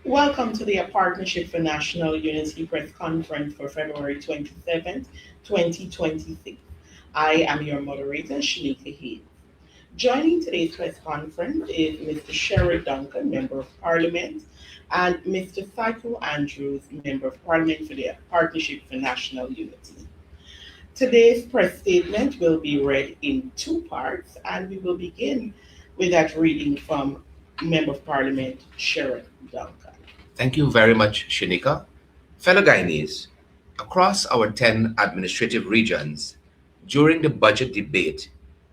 Welcome to the Partnership for National Unity press conference for February 27th, 2026. I am your moderator, Shanika Heath. Joining today's press conference is Mr. Sherry Duncan, Member of Parliament, and Mr. Saiko Andrews, Member of Parliament for the Partnership for National Unity. Today's press statement will be read in two parts, and we will begin with that reading from Member of Parliament Sherry Duncan. Thank you very much, Shanika. Fellow Guyanese, across our 10 administrative regions, during the budget debate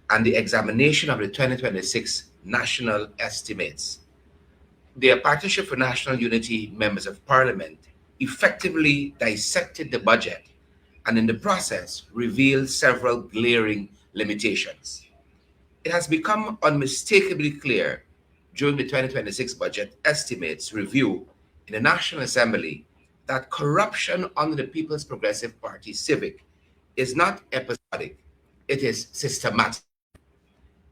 and the examination of the 2026 national estimates, the Partnership for National Unity members of Parliament effectively dissected the budget and in the process revealed several glaring limitations. It has become unmistakably clear during the 2026 budget estimates review in the National Assembly that corruption under the People's Progressive Party civic is not episodic, it is systematic,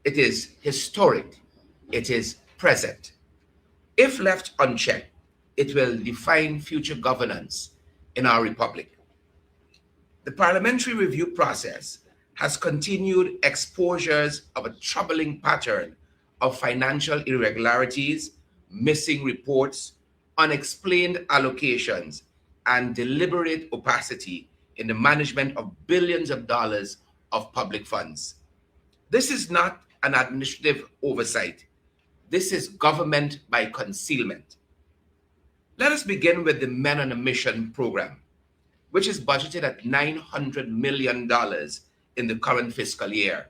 it is historic, it is present. If left unchecked, it will define future governance in our republic. The parliamentary review process has continued exposures of a troubling pattern of financial irregularities, missing reports, unexplained allocations, and deliberate opacity in the management of billions of dollars of public funds. This is not an administrative oversight. This is government by concealment. Let us begin with the Men on a Mission program, which is budgeted at $900 million in the current fiscal year.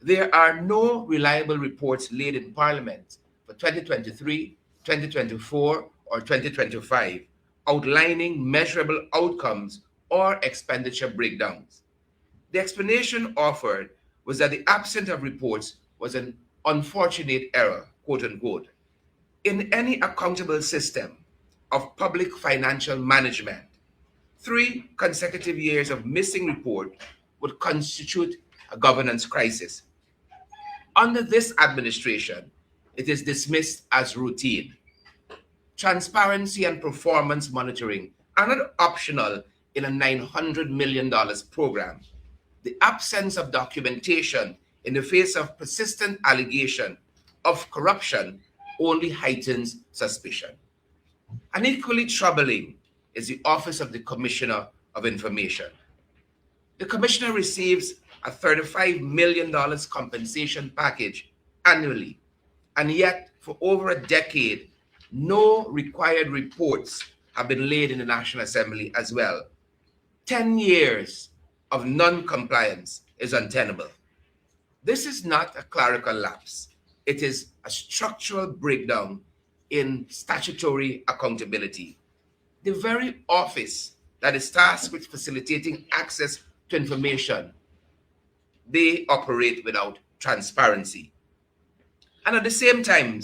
There are no reliable reports laid in Parliament for 2023, 2024, or 2025 outlining measurable outcomes or expenditure breakdowns. The explanation offered was that the absence of reports was an unfortunate error, quote unquote. In any accountable system of public financial management, 3 consecutive years of missing report would constitute a governance crisis. Under this administration, it is dismissed as routine. Transparency and performance monitoring are not optional in a $900 million program. The absence of documentation in the face of persistent allegation of corruption only heightens suspicion. And equally troubling is the Office of the Commissioner of Information. The Commissioner receives a $35 million compensation package annually, and yet for over a decade, no required reports have been laid in the National Assembly as well. 10 years of non-compliance is untenable. This is not a clerical lapse. It is a structural breakdown in statutory accountability. The very office that is tasked with facilitating access to information, they operate without transparency. And at the same time,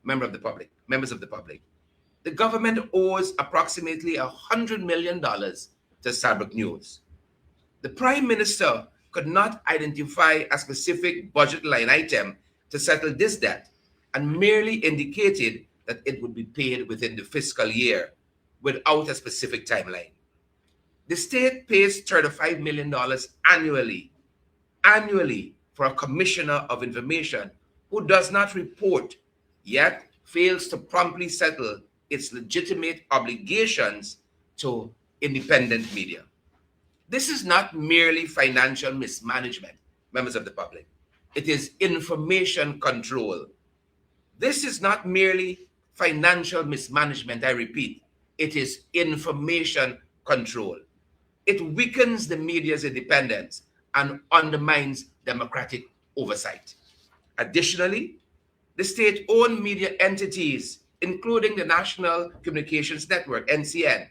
members of the public, the government owes approximately $100 million to Saarbrück News. The Prime Minister could not identify a specific budget line item to settle this debt and merely indicated that it would be paid within the fiscal year without a specific timeline. The state pays $35 million annually for a commissioner of information who does not report, yet fails to promptly settle its legitimate obligations to independent media. This is not merely financial mismanagement, members of the public. It is information control. This is not merely financial mismanagement, I repeat. It is information control. It weakens the media's independence and undermines democratic oversight. Additionally, the state-owned media entities, including the National Communications Network, NCN,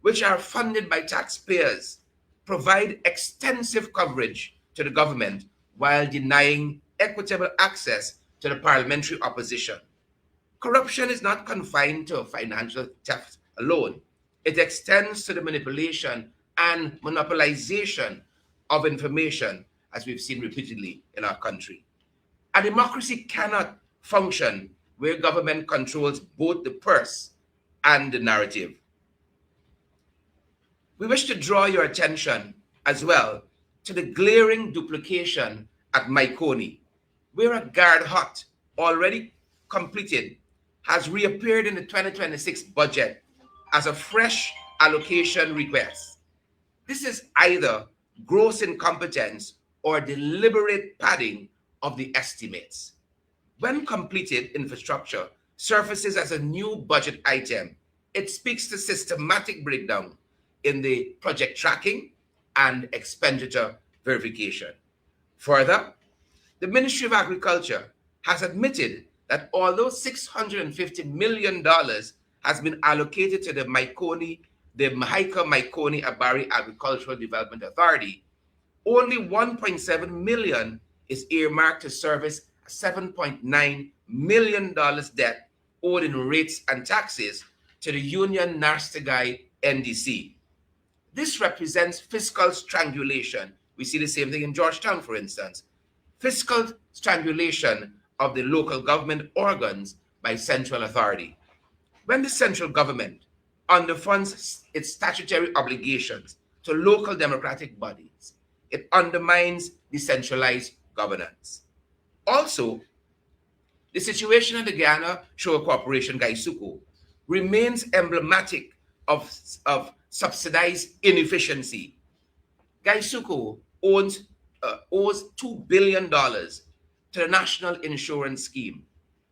which are funded by taxpayers, provide extensive coverage to the government while denying equitable access to the parliamentary opposition. Corruption is not confined to financial theft alone. It extends to the manipulation and monopolization of information, as we've seen repeatedly in our country. A democracy cannot function where government controls both the purse and the narrative. We wish to draw your attention as well to the glaring duplication at Maikoni, where a guard hut already completed has reappeared in the 2026 budget as a fresh allocation request. This is either gross incompetence or deliberate padding of the estimates. When completed infrastructure surfaces as a new budget item, it speaks to systematic breakdown in the project tracking and expenditure verification. Further, the Ministry of Agriculture has admitted that although $650 million has been allocated to the Mahika Maikoni Abari Agricultural Development Authority, only 1.7 million is earmarked to service a $7.9 million debt owed in rates and taxes to the Union Narstegai NDC. This represents fiscal strangulation. We see the same thing in Georgetown, for instance. Fiscal strangulation of the local government organs by central authority. When the central government underfunds its statutory obligations to local democratic bodies, it undermines decentralized governance. Also, the situation at the Guyana Sugar Corporation, Gaisuku, remains emblematic of subsidized inefficiency. Gaisuku owes $2 billion to the National Insurance Scheme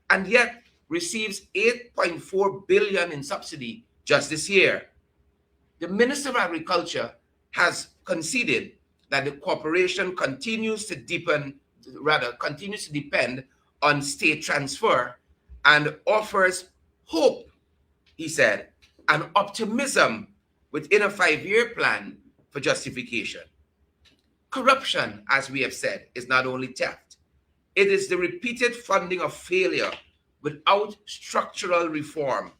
and yet receives $8.4 billion in subsidy just this year. The Minister of Agriculture has conceded that the corporation continues to depend on state transfer and offers hope, he said, and optimism within a 5-year plan for justification. Corruption, as we have said, is not only theft, it is the repeated funding of failure without structural reform.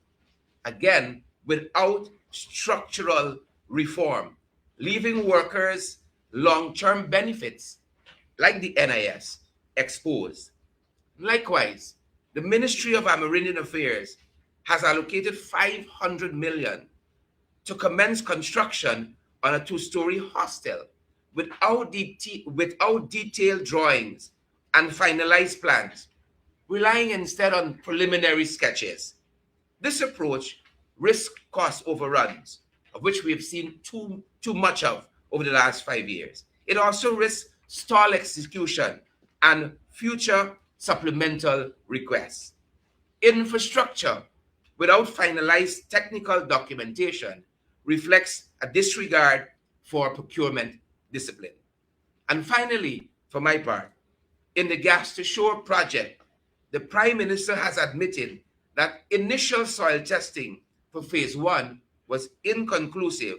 Again, without structural reform, leaving workers long-term benefits like the NIS exposed. Likewise, the Ministry of Amerindian Affairs has allocated $500 million to commence construction on a 2-story hostel without detailed drawings and finalized plans, relying instead on preliminary sketches. This approach risks cost overruns, of which we have seen too much of over the last 5 years. It also risks stall execution and future supplemental requests. Infrastructure without finalized technical documentation reflects a disregard for procurement discipline. And finally, for my part, in the Gas to Shore project, the Prime Minister has admitted that initial soil testing for phase 1 was inconclusive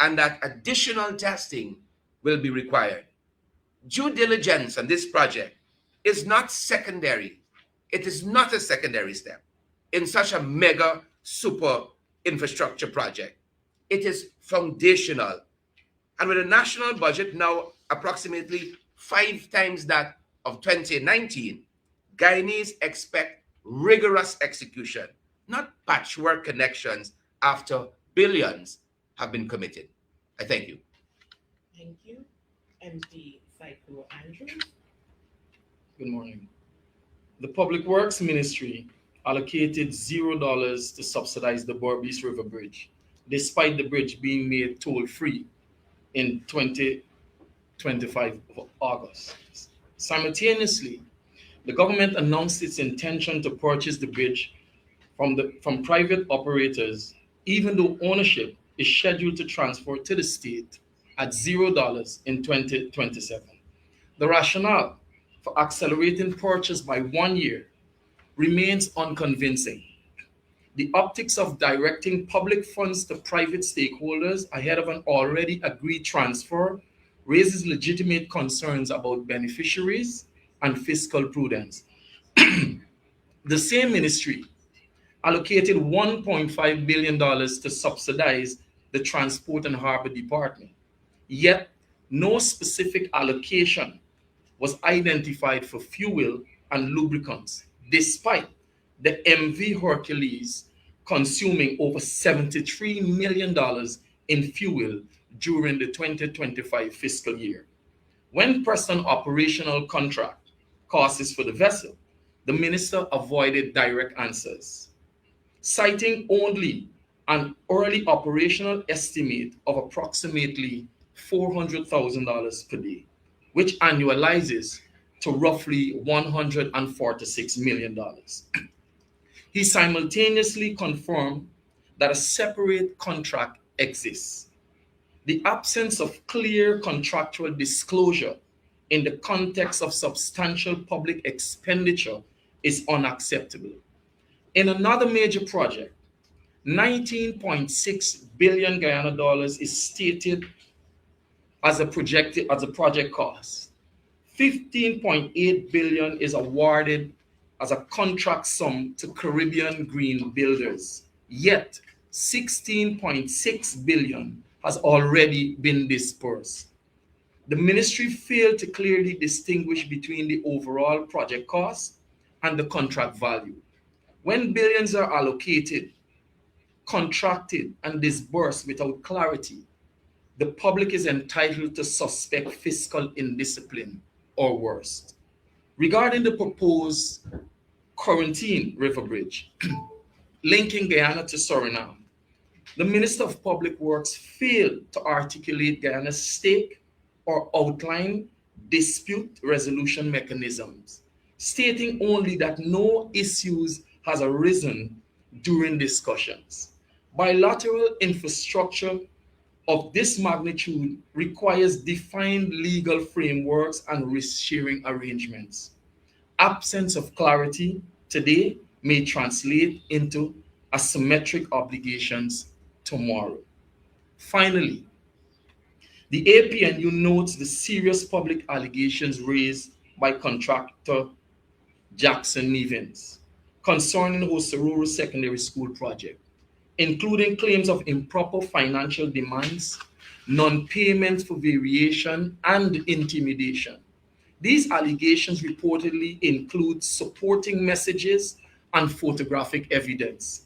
and that additional testing will be required. Due diligence on this project is not secondary. It is not a secondary step in such a mega super infrastructure project. It is foundational. And with a national budget now approximately 5 times that of 2019, Guyanese expect rigorous execution, not patchwork connections after billions have been committed. I thank you. Thank you. MP Psycho Andrews. Good morning. The Public Works Ministry allocated $0 to subsidize the Berbice River Bridge, despite the bridge being made toll-free in 2025 of August. Simultaneously, the government announced its intention to purchase the bridge from private operators, even though ownership is scheduled to transfer to the state at $0 in 2027. The rationale for accelerating purchase by 1 year remains unconvincing. The optics of directing public funds to private stakeholders ahead of an already agreed transfer raises legitimate concerns about beneficiaries and fiscal prudence. The same ministry allocated $1.5 billion to subsidize the Transport and Harbor Department, yet no specific allocation was identified for fuel and lubricants, despite the MV Hercules consuming over $73 million in fuel during the 2025 fiscal year. When pressed on operational contract costs for the vessel, the minister avoided direct answers, citing only an early operational estimate of approximately $400,000 per day, which annualizes to roughly $146 million. He simultaneously confirmed that a separate contract exists. The absence of clear contractual disclosure in the context of substantial public expenditure is unacceptable. In another major project, 19.6 billion Guyana dollars is stated as a project cost. 15.8 billion is awarded as a contract sum to Caribbean green builders. Yet 16.6 billion has already been dispersed. The ministry failed to clearly distinguish between the overall project cost and the contract value. When billions are allocated, contracted, and disbursed without clarity, the public is entitled to suspect fiscal indiscipline or worse. Regarding the proposed Quarantine River Bridge linking Guyana to Suriname, the Minister of Public Works failed to articulate Guyana's stake or outline dispute resolution mechanisms, stating only that no issues has arisen during discussions. Bilateral infrastructure of this magnitude requires defined legal frameworks and risk-sharing arrangements. Absence of clarity today may translate into asymmetric obligations tomorrow. Finally, the APNU notes the serious public allegations raised by contractor Jackson Nevins concerning the Hosororo Secondary School project, including claims of improper financial demands, non-payment for variation, and intimidation. These allegations reportedly include supporting messages and photographic evidence.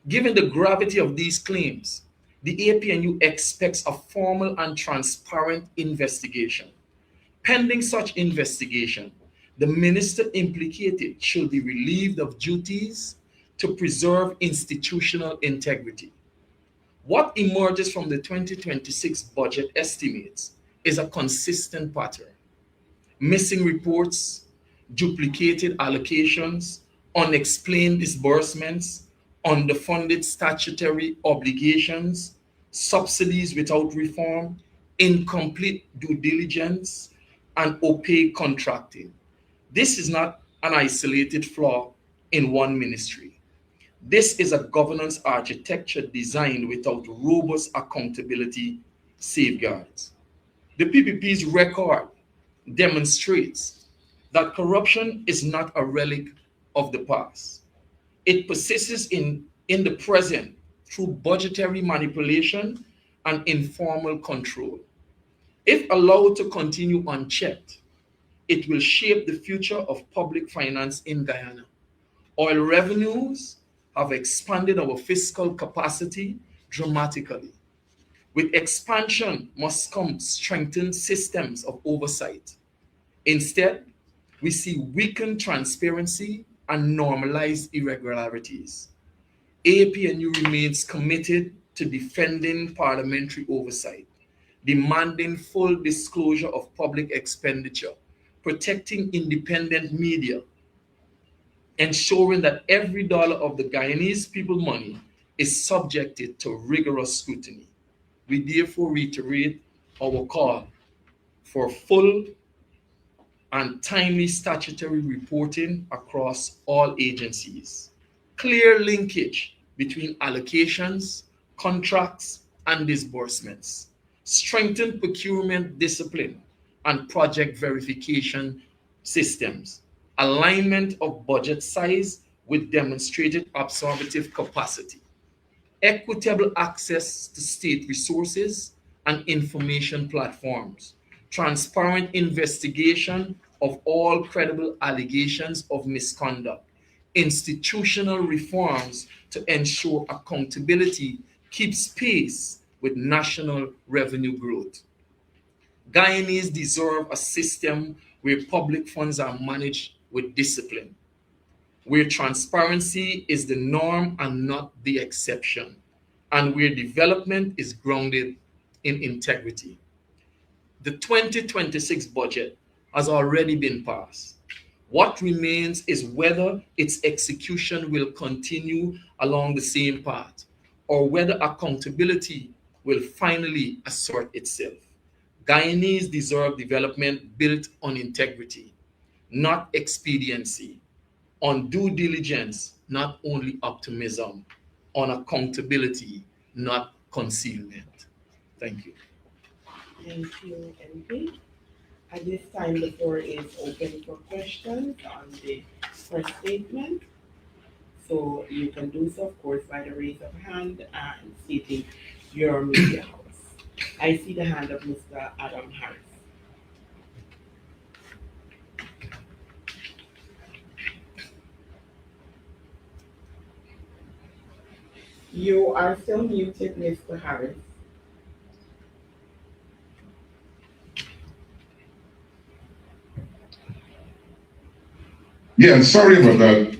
Given the gravity of these claims, the APNU expects a formal and transparent investigation. Pending such investigation, the minister implicated should be relieved of duties to preserve institutional integrity. What emerges from the 2026 budget estimates is a consistent pattern: missing reports, duplicated allocations, unexplained disbursements, underfunded statutory obligations, subsidies without reform, incomplete due diligence, and opaque contracting. This is not an isolated flaw in one ministry. This is a governance architecture designed without robust accountability safeguards. The PPP's record demonstrates that corruption is not a relic of the past. It persists in the present through budgetary manipulation and informal control. If allowed to continue unchecked, it will shape the future of public finance in Guyana. Oil revenues have expanded our fiscal capacity dramatically. With expansion must come strengthened systems of oversight. Instead, we see weakened transparency and normalized irregularities. APNU remains committed to defending parliamentary oversight, demanding full disclosure of public expenditure, protecting independent media, ensuring that every dollar of the Guyanese people money is subjected to rigorous scrutiny. We therefore reiterate our call for full and timely statutory reporting across all agencies, clear linkage between allocations, contracts, and disbursements, strengthened procurement discipline and project verification systems, alignment of budget size with demonstrated absorptive capacity, equitable access to state resources and information platforms, transparent investigation of all credible allegations of misconduct, institutional reforms to ensure accountability keeps pace with national revenue growth. Guyanese deserve a system where public funds are managed with discipline, where transparency is the norm and not the exception, and where development is grounded in integrity. The 2026 budget has already been passed. What remains is whether its execution will continue along the same path or whether accountability will finally assert itself. Guyanese deserve development built on integrity, not expediency, on due diligence, not only optimism, on accountability, not concealment. Thank you. Thank you, MP. At this time, the floor is open for questions on the first statement. So you can do so, of course, by the raise of hand and stating your media house. I see the hand of Mr. Adam Harris. You are still muted, Mr. Harris. Yeah, sorry about that.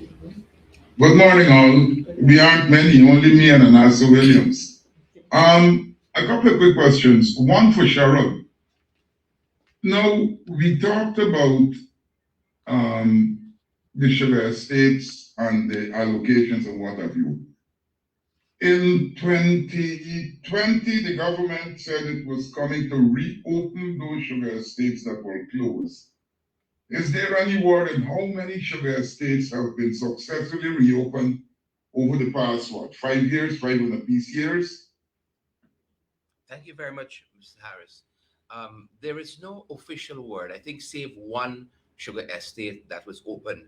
Good morning, all. We aren't many, only me and Anasa Williams. A couple of quick questions. One for Cheryl. Now, we talked about the sugar estates and the allocations and what have you. In 2020, the government said it was coming to reopen those sugar estates that were closed. Is there any word on how many sugar estates have been successfully reopened over the past, 5 years, 5 and a piece years? Thank you very much, Mr. Harris. There is no official word, I think, save one sugar estate that was open.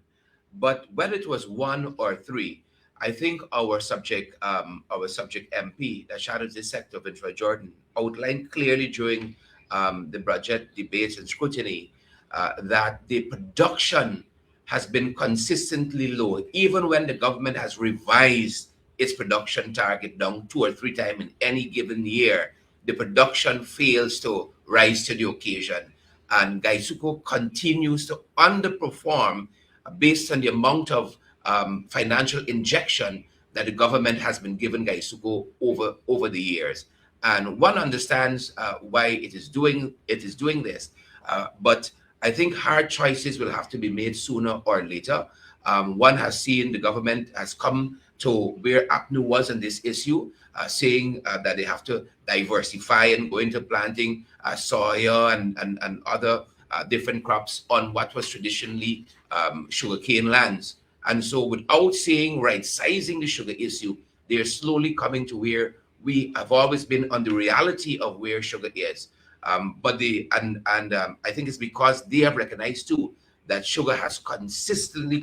But whether it was one or three, I think our subject MP, the shadows the sector of Vincent Jordan, outlined clearly during the budget debates and scrutiny that the production has been consistently low, even when the government has revised its production target down two or three times in any given year. The production fails to rise to the occasion, and Gaisuko continues to underperform based on the amount of financial injection that the government has been given Gaisuko over the years. And one understands why it is doing this, but I think hard choices will have to be made sooner or later. One has seen the government has come to where APNU was on this issue, saying that they have to diversify and go into planting soya and other different crops on what was traditionally sugarcane lands. And so, without saying right sizing the sugar issue, they're slowly coming to where we have always been on the reality of where sugar is. But I think it's because they have recognized too that sugar has consistently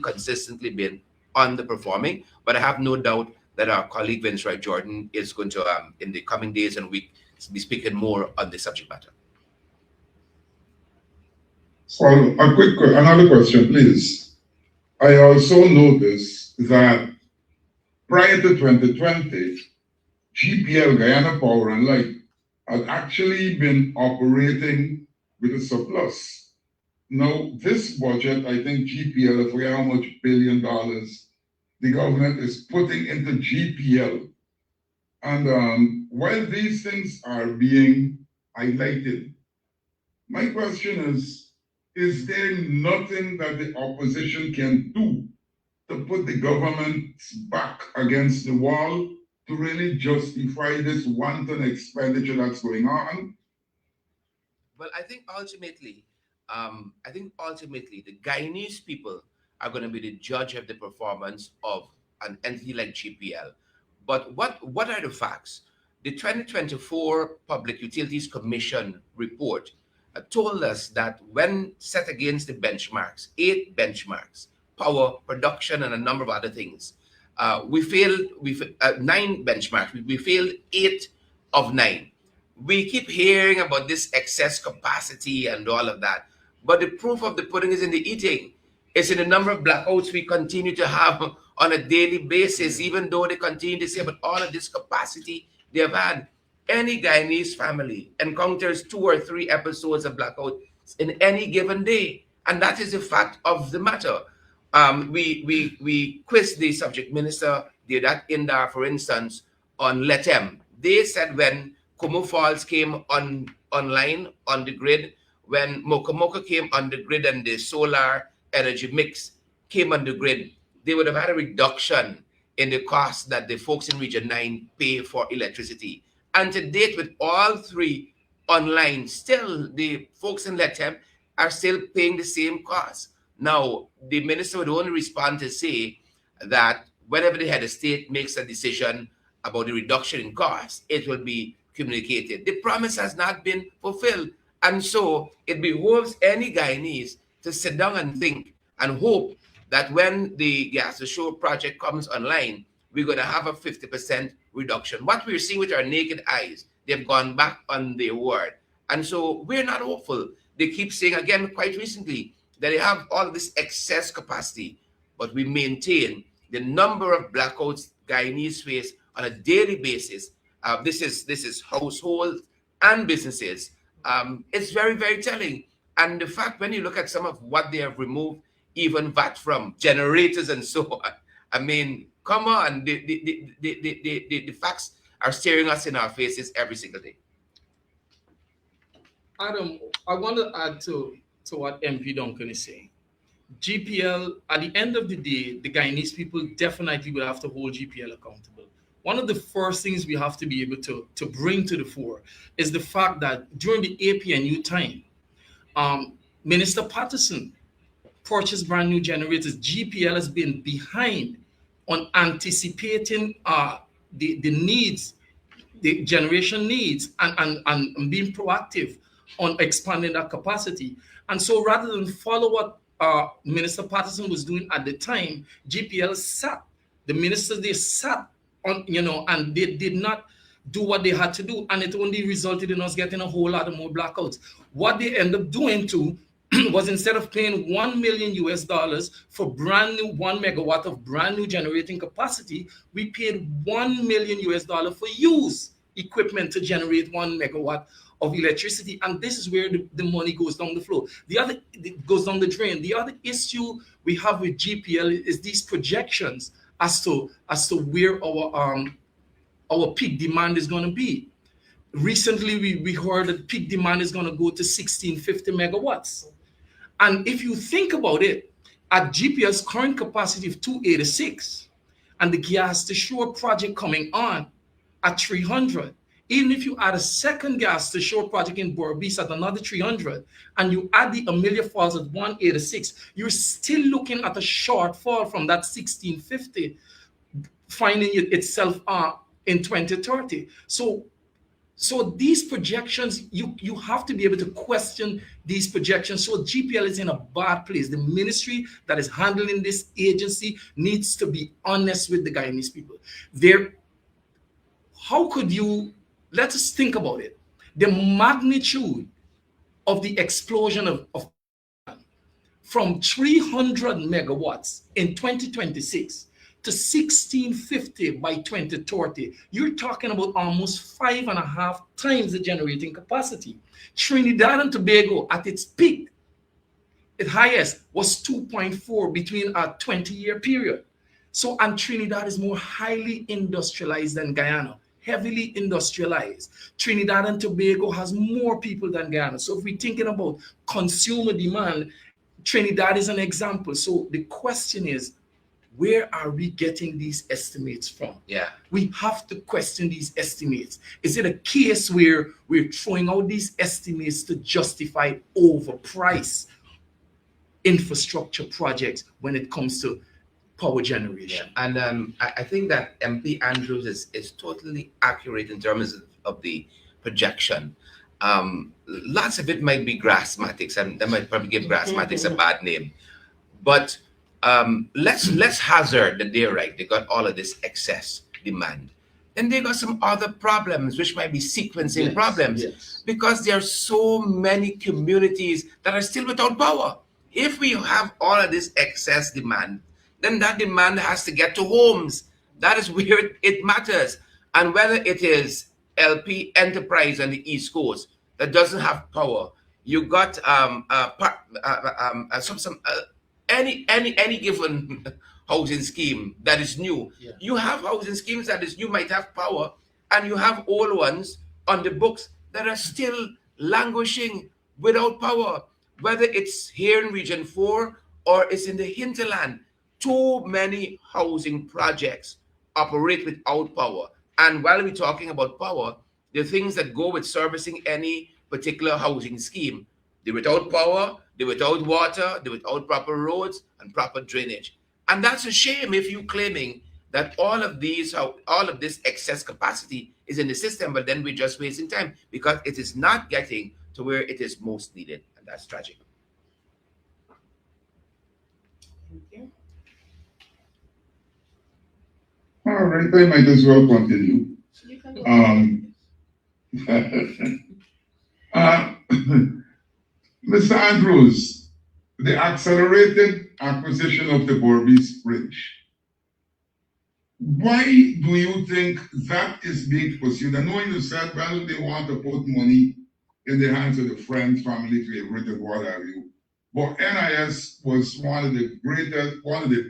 been underperforming. But I have no doubt that our colleague Vince Wright Jordan is going to, in the coming days and weeks, be speaking more on this subject matter. Well, another question, please. I also noticed that prior to 2020, GPL, Guyana Power and Light, had actually been operating with a surplus. Now, this budget, I think GPL, I forget how much billion dollars the government is putting into GPL. And while these things are being highlighted, my question is there nothing that the opposition can do to put the government's back against the wall to really justify this wanton expenditure that's going on? Well, I think ultimately, the Guyanese people are going to be the judge of the performance of an entity like GPL. But what are the facts? The 2024 Public Utilities Commission report told us that when set against the benchmarks, 8 benchmarks, power, production, and a number of other things, we failed. We 9 benchmarks. We failed 8 of 9. We keep hearing about this excess capacity and all of that, but the proof of the pudding is in the eating. It's in the number of blackouts we continue to have on a daily basis, even though they continue to say about all of this capacity they have had. Any Guyanese family encounters 2 or 3 episodes of blackout in any given day, and that is the fact of the matter. We quizzed the subject minister, did that in there, for instance, on Letem. They said when Como Falls came online on the grid, when Mokomoka came on the grid and the solar energy mix came on the grid, they would have had a reduction in the cost that the folks in Region 9 pay for electricity. And to date, with all 3 online, still the folks in Letem are still paying the same cost. Now, the minister would only respond to say that whenever the head of state makes a decision about the reduction in cost, it will be communicated. The promise has not been fulfilled. And so it behoves any Guyanese to sit down and think and hope that when the Gas to Shore project comes online, we're going to have a 50% reduction. What we're seeing with our naked eyes, they've gone back on their word. And so we're not hopeful. They keep saying again quite recently that they have all this excess capacity, but we maintain the number of blackouts Guyanese face on a daily basis. This is households and businesses. It's very, very telling. And the fact, when you look at some of what they have removed, even VAT from generators and so on, I mean, come on, the facts are staring us in our faces every single day. Adam, I want to add to what MP Duncan is saying. GPL, at the end of the day, the Guyanese people definitely will have to hold GPL accountable. One of the first things we have to be able to bring to the fore is the fact that during the APNU time, Minister Patterson purchased brand new generators. GPL has been behind on anticipating the needs, the generation needs, and being proactive on expanding that capacity. And so rather than follow what Minister Patterson was doing at the time, GPL sat, the ministers, they sat on, and they did not do what they had to do. And it only resulted in us getting a whole lot of more blackouts. What they end up doing too was, instead of paying $1 million for brand new 1 megawatt of brand new generating capacity, we paid $1 million for used equipment to generate 1 megawatt of electricity. And this is where the money goes down the flow. It goes down the drain. The other issue we have with GPL is these projections as to where our peak demand is going to be. Recently, we heard that peak demand is going to go to 1650 megawatts. And if you think about it, at GPL's current capacity of 286, and the Gas to Shore project coming on at 300, even if you add a second Gas to Shore project in Berbice at another 300, and you add the Amelia Falls at 186, you're still looking at a shortfall from that 1650 finding itself in 2030. So these projections, you have to be able to question these projections. So GPL is in a bad place. The ministry that is handling this agency needs to be honest with the Guyanese people. How could you, let us think about it. The magnitude of the explosion of from 300 megawatts in 2026 to 1650 by 2030, you're talking about almost 5.5 times the generating capacity. Trinidad and Tobago at its peak, its highest, was 2.4 between a 20-year period. So, and Trinidad is more highly industrialized than Guyana, heavily industrialized. Trinidad and Tobago has more people than Guyana. So if we're thinking about consumer demand, Trinidad is an example. So the question is, where are we getting these estimates from? Yeah. We have to question these estimates. Is it a case where we're throwing out these estimates to justify overpriced infrastructure projects when it comes to power generation? Yeah. And I think that MP Andrews is totally accurate in terms of the projection. Lots of it might be grassmatics, and they might probably give grassmatics a bad name. But let's hazard that they're right. They got all of this excess demand. Then they got some other problems, which might be sequencing problems, because there are so many communities that are still without power. If we have all of this excess demand, then that demand has to get to homes. That is where it matters. And whether it is LP Enterprise on the East Coast that doesn't have power, you got any given housing scheme that is new. Yeah. You have housing schemes that is new, might have power, and you have old ones on the books that are still languishing without power, whether it's here in Region 4 or it's in the hinterland. Too many housing projects operate without power. And while we're talking about power, the things that go with servicing any particular housing scheme, they're without power, they're without water, they're without proper roads and proper drainage. And that's a shame if you're claiming that all of this excess capacity is in the system, but then we're just wasting time because it is not getting to where it is most needed, and that's tragic. Thank you. All right, I might as well continue. You can go. Uh, Mr. Andrews, the accelerated acquisition of the Berbice Bridge. Why do you think that is being pursued? I know you said, well, they want to put money in the hands of the friends, family, favorite, and what have you. But NIS was one of the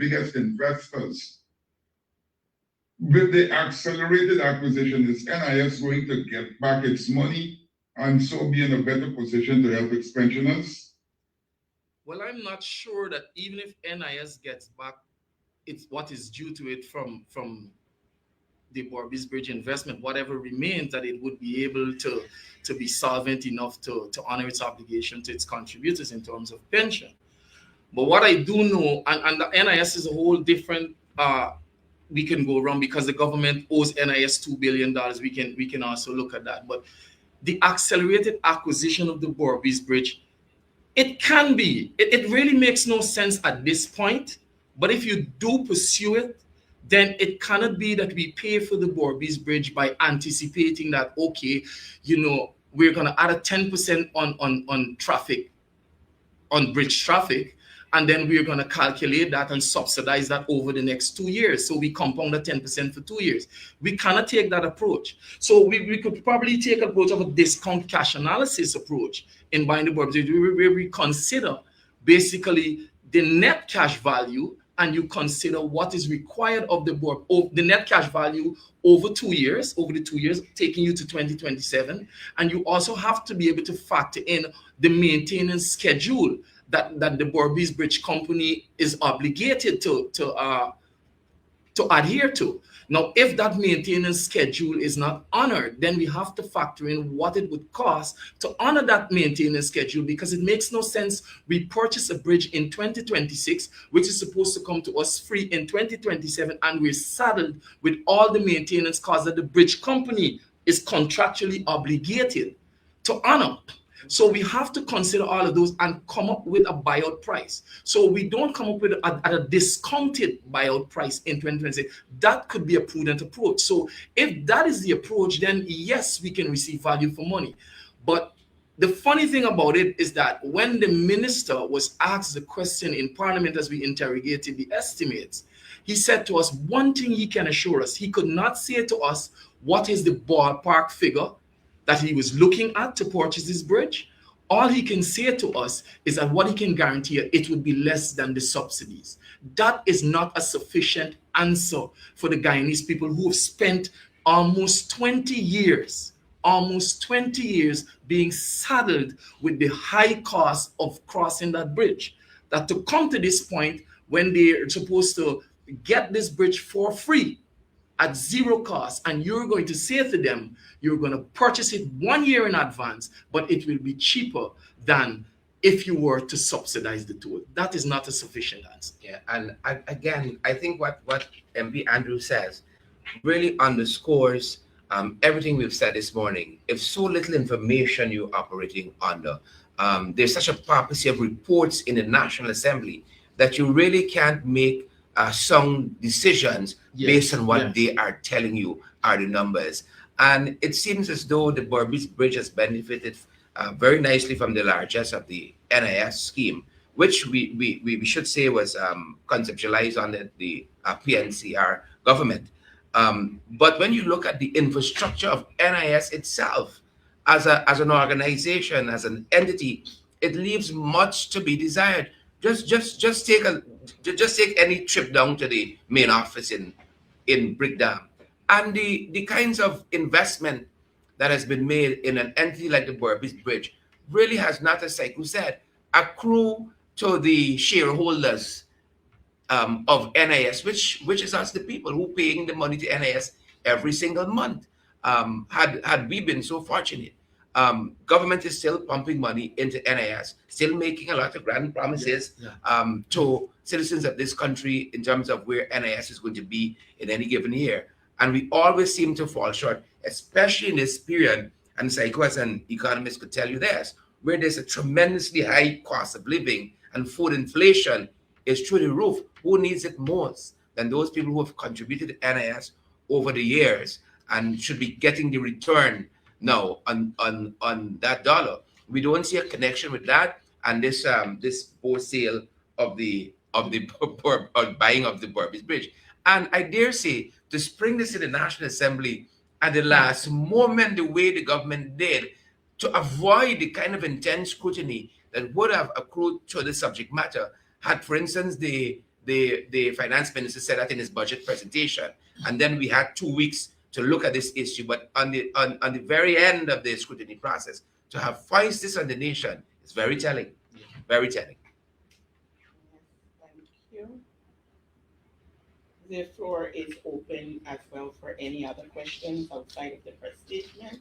biggest investors. With the accelerated acquisition, is NIS going to get back its money and so be in a better position to help its pensioners? Well, I'm not sure that even if NIS gets back it's what is due to it from the Berbice Bridge investment, whatever remains, that it would be able to be solvent enough to honor its obligation to its contributors in terms of pension. But what I do know, and the NIS is a whole different we can go around because the government owes NIS $2 billion. We can also look at that. But the accelerated acquisition of the Berbice Bridge, it can be. It really makes no sense at this point. But if you do pursue it, then it cannot be that we pay for the Berbice Bridge by anticipating that, okay, we're going to add a 10% on traffic, on bridge traffic, and then we're going to calculate that and subsidize that over the next 2 years. So we compound the 10% for 2 years. We cannot take that approach. So we could probably take an approach of a discount cash analysis approach in buying the Berbice Bridge, where we consider basically the net cash value, and you consider what is required of the net cash value over the 2 years, taking you to 2027. And you also have to be able to factor in the maintenance schedule that the Berbice Bridge Company is obligated to adhere to. Now, if that maintenance schedule is not honored, then we have to factor in what it would cost to honor that maintenance schedule, because it makes no sense we purchase a bridge in 2026, which is supposed to come to us free in 2027, and we're saddled with all the maintenance costs that the bridge company is contractually obligated to honor. So we have to consider all of those and come up with a buyout price. So we don't come up with at a discounted buyout price in 2026. That could be a prudent approach. So if that is the approach, then yes, we can receive value for money. But the funny thing about it is that when the minister was asked the question in Parliament as we interrogated the estimates, he said to us, one thing he can assure us, he could not say to us what is the ballpark figure that he was looking at to purchase this bridge. All he can say to us is that what he can guarantee it would be less than the subsidies. That is not a sufficient answer for the Guyanese people who have spent almost 20 years being saddled with the high cost of crossing that bridge. That to come to this point when they're supposed to get this bridge for free, at zero cost, and you're going to say to them, you're going to purchase it 1 year in advance, but it will be cheaper than if you were to subsidize the toll. That is not a sufficient answer. Yeah, and again, I think what MP Andrew says really underscores everything we've said this morning. If so little information you're operating under, there's such a paucity of reports in the National Assembly that you really can't make sound decisions based on what they are telling you are the numbers. And it seems as though the Berbice Bridge has benefited very nicely from the largesse of the NIS scheme. which we should say was conceptualized under the PNCR government. But when you look at the infrastructure of NIS itself, as an organization, as an entity, it leaves much to be desired. Just take just take any trip down to the main office in Brickdam, and the kinds of investment that has been made in an entity like the Burbis Bridge really has not, as Saiku said, accrue to the shareholders of NIS, which is us, the people who paying the money to NIS every single month. Had we been so fortunate, government is still pumping money into NIS, still making a lot of grand promises to citizens of this country in terms of where NIS is going to be in any given year. And we always seem to fall short, especially in this period. And Saiko, as an economist, could tell you this, where there's a tremendously high cost of living and food inflation is through the roof. Who needs it most than those people who have contributed to NIS over the years and should be getting the return now on that dollar? We don't see a connection with that and this wholesale of the buying of the Burbis Bridge. And I dare say, to spring this in the National Assembly at the last moment, the way the government did, to avoid the kind of intense scrutiny that would have accrued to the subject matter, had, for instance, the finance minister said that in his budget presentation, and then we had 2 weeks to look at this issue. But on the very end of the scrutiny process, to have foist this on the nation is very telling, very telling. Thank you. The floor is open as well for any other questions outside of the press statement.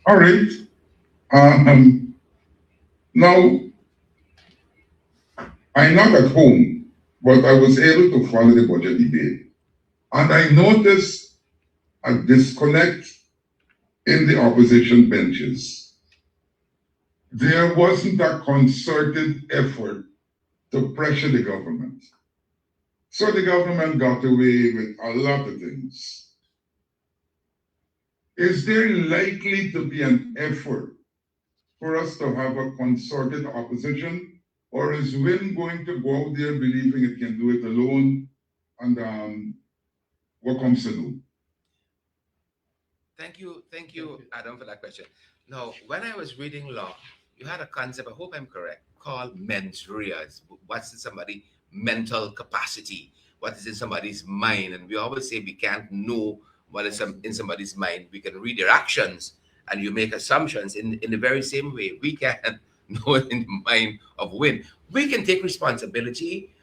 All right. Now, I'm not at home, but I was able to follow the budget debate. And I noticed a disconnect in the opposition benches. There wasn't a concerted effort to pressure the government. So the government got away with a lot of things. Is there likely to be an effort for us to have a concerted opposition, or is Win going to go out there believing it can do it alone, and what comes to do? Thank you, Adam, for that question. Now, when I was reading law, you had a concept, I hope I'm correct, called mens rea. What's in somebody's mental capacity? What is in somebody's mind? And we always say we can't know what is in somebody's mind. We can read their actions and you make assumptions. In the very same way, we can't know in the mind of Win. We can take responsibility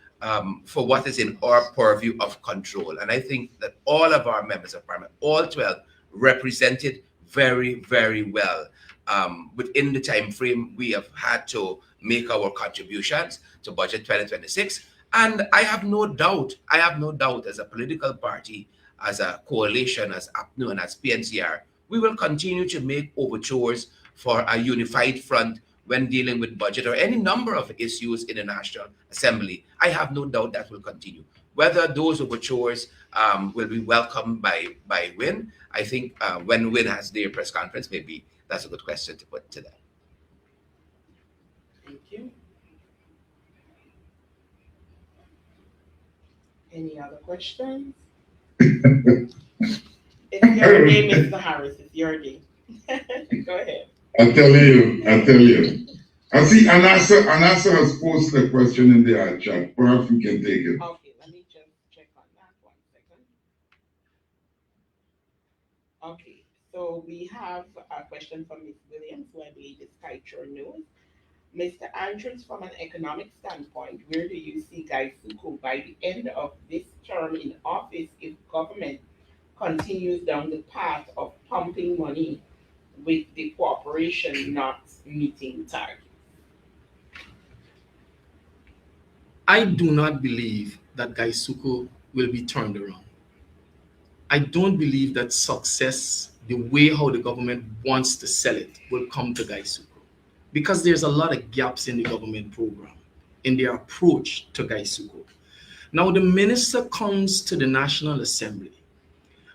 for what is in our purview of control. And I think that all of our members of parliament, all 12, represented very, very well within the time frame we have had to make our contributions to budget 2026. And I have no doubt as a political party, as a coalition, as APNU and as PNCR, we will continue to make overtures for a unified front when dealing with budget or any number of issues in the National Assembly. I have no doubt that will continue. Whether those overtures will be welcomed by Win, I think when Win has their press conference, maybe that's a good question to put to them. Thank you. Any other questions? It's your day, Mr. Harris. It's your day. Go ahead. I tell you. I see Anasa has posted a question in the chat. Perhaps we can take it. Okay, let me just check on that 1 second. Okay, so we have a question from Ms. Williams, who I believe is Skytra News. Mr. Andrews, from an economic standpoint, where do you see Guy Suku by the end of this term in office if government continues down the path of pumping money with the corporation not meeting targets? I do not believe that Guy Suku will be turned around. I don't believe that success, the way how the government wants to sell it, will come to Guy Suku. Because there's a lot of gaps in the government program, in their approach to Guy Suku. Now, the minister comes to the National Assembly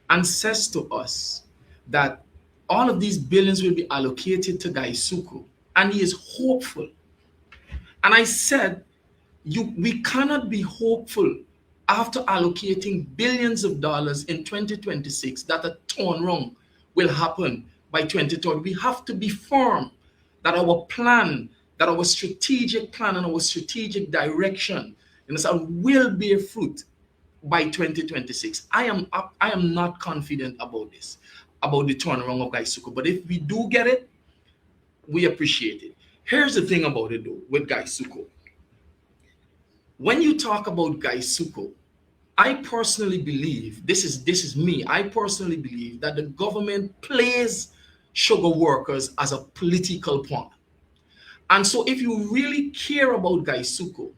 and says to us that all of these billions will be allocated to Guy Suku and he is hopeful. And I said, we cannot be hopeful after allocating billions of dollars in 2026 that a turnaround will happen by 2030. We have to be firm that our plan, that our strategic plan and our strategic direction, will bear fruit by 2026. I am not confident about this, about the turnaround of Gaisuko. But if we do get it, we appreciate it. Here's the thing about it though, with Gaisuko. When you talk about Gaisuko, I personally believe, this is me, I personally believe that the government plays sugar workers as a political pawn. And so if you really care about Gaisuko,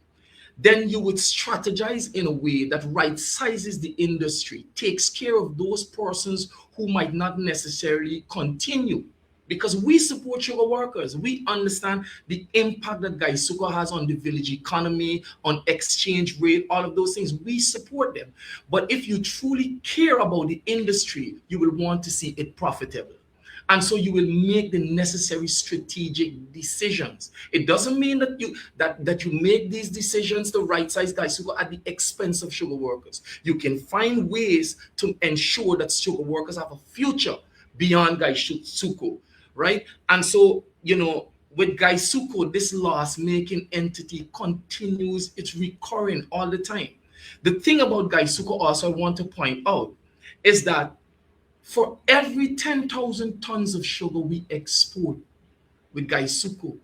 then you would strategize in a way that right sizes the industry, takes care of those persons who might not necessarily continue. Because we support sugar workers. We understand the impact that Gaisuko has on the village economy, on exchange rate, all of those things. We support them. But if you truly care about the industry, you will want to see it profitable. And so you will make the necessary strategic decisions. It doesn't mean that you make these decisions to right size Gaisuko at the expense of sugar workers. You can find ways to ensure that sugar workers have a future beyond Gaisuko, right? And so, with Gaisuko, this loss-making entity continues, it's recurring all the time. The thing about Gaisuko also I want to point out is that for every 10,000 tons of sugar we export with Gaisuko,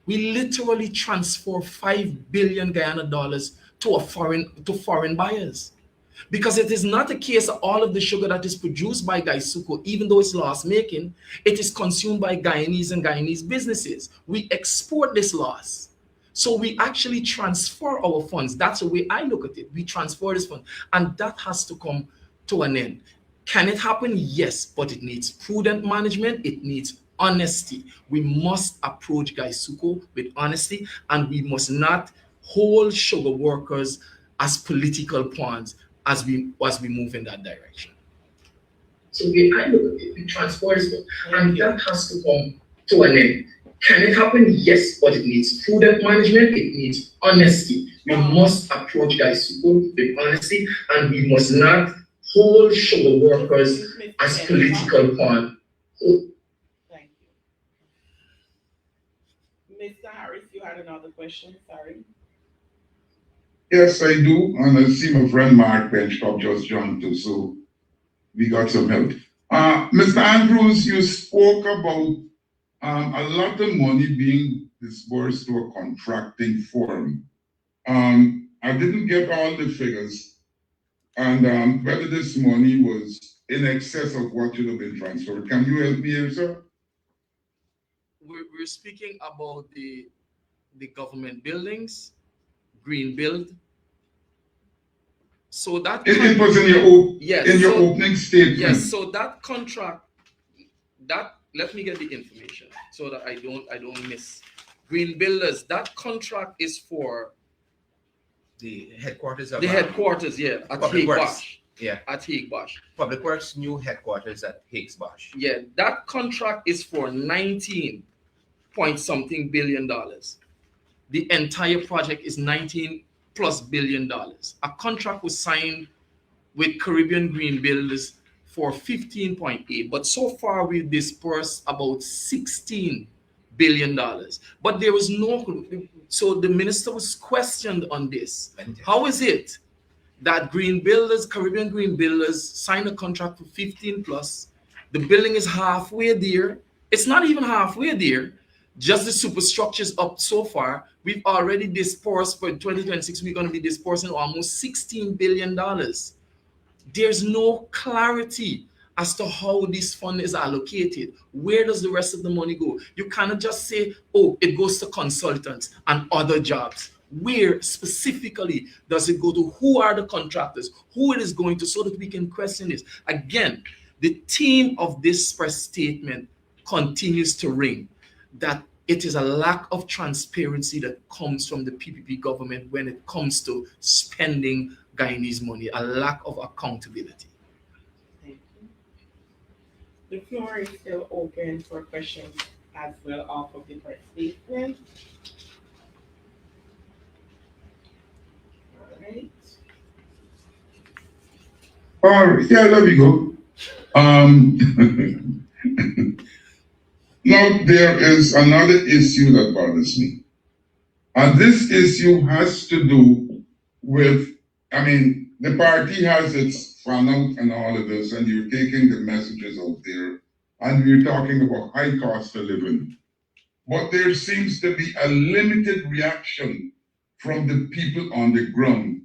we literally transfer 5 billion Guyana dollars to foreign buyers. Because it is not a case of all of the sugar that is produced by Gaisuko, even though it's loss making, it is consumed by Guyanese and Guyanese businesses. We export this loss. So we actually transfer our funds. That's the way I look at it. We transfer this fund, and that has to come to an end. Can it happen? Yes, but it needs prudent management. It needs honesty. We must approach Gaisuko with honesty, and we must not hold sugar workers as political pawns as we move in that direction. So I look at it, we transfer this, and that has to come to an end. Can it happen? Yes, but it needs prudent management. It needs honesty. We must approach Gaisuko with honesty, and we must not hold sugar workers as political pawn. Thank you. Mr. Harris, you had another question, sorry. Yes, I do, and I see my friend Mark Benchtop just joined too, so we got some help. Mr. Andrews, you spoke about a lot of money being disbursed to a contracting firm. I didn't get all the figures, and whether this money was in excess of what should have been transferred. Can you help me here, sir? We're speaking about the government buildings, green build. So that it was in your opening statement. Yes. So that contract, let me get the information so that I don't miss. Green builders. That contract is for the headquarters of headquarters, yeah, at Public Hague Works. Bosch. Yeah, at Hague Bosch. Public Works new headquarters at Hague Bosch. Yeah, that contract is for 19 point something billion dollars. The entire project is 19 plus billion dollars. A contract was signed with Caribbean Green Builders for 15.8, but so far we've dispersed about 16 billion dollars. But there was so the minister was questioned on this. How is it that Caribbean Green Builders signed a contract for 15 plus? The building is halfway there. It's not even halfway there. Just the superstructures up so far. We've already dispersed for 2026. We're going to be dispersing almost $16 billion. There's no clarity as to how this fund is allocated. Where does the rest of the money go? You cannot just say, oh, it goes to consultants and other jobs. Where specifically does it go to? Who are the contractors? Who it is going to, so that we can question this. Again, the theme of this press statement continues to ring, that it is a lack of transparency that comes from the PPP government when it comes to spending Guyanese money, a lack of accountability. Thank you. The floor is still open for questions as well off of the press statement. All right. All right, yeah, there we go. Now, there is another issue that bothers me. And this issue has to do with, I mean, the party has its fan out and all of this, and you're taking the messages out there, and we're talking about high cost of living. But there seems to be a limited reaction from the people on the ground.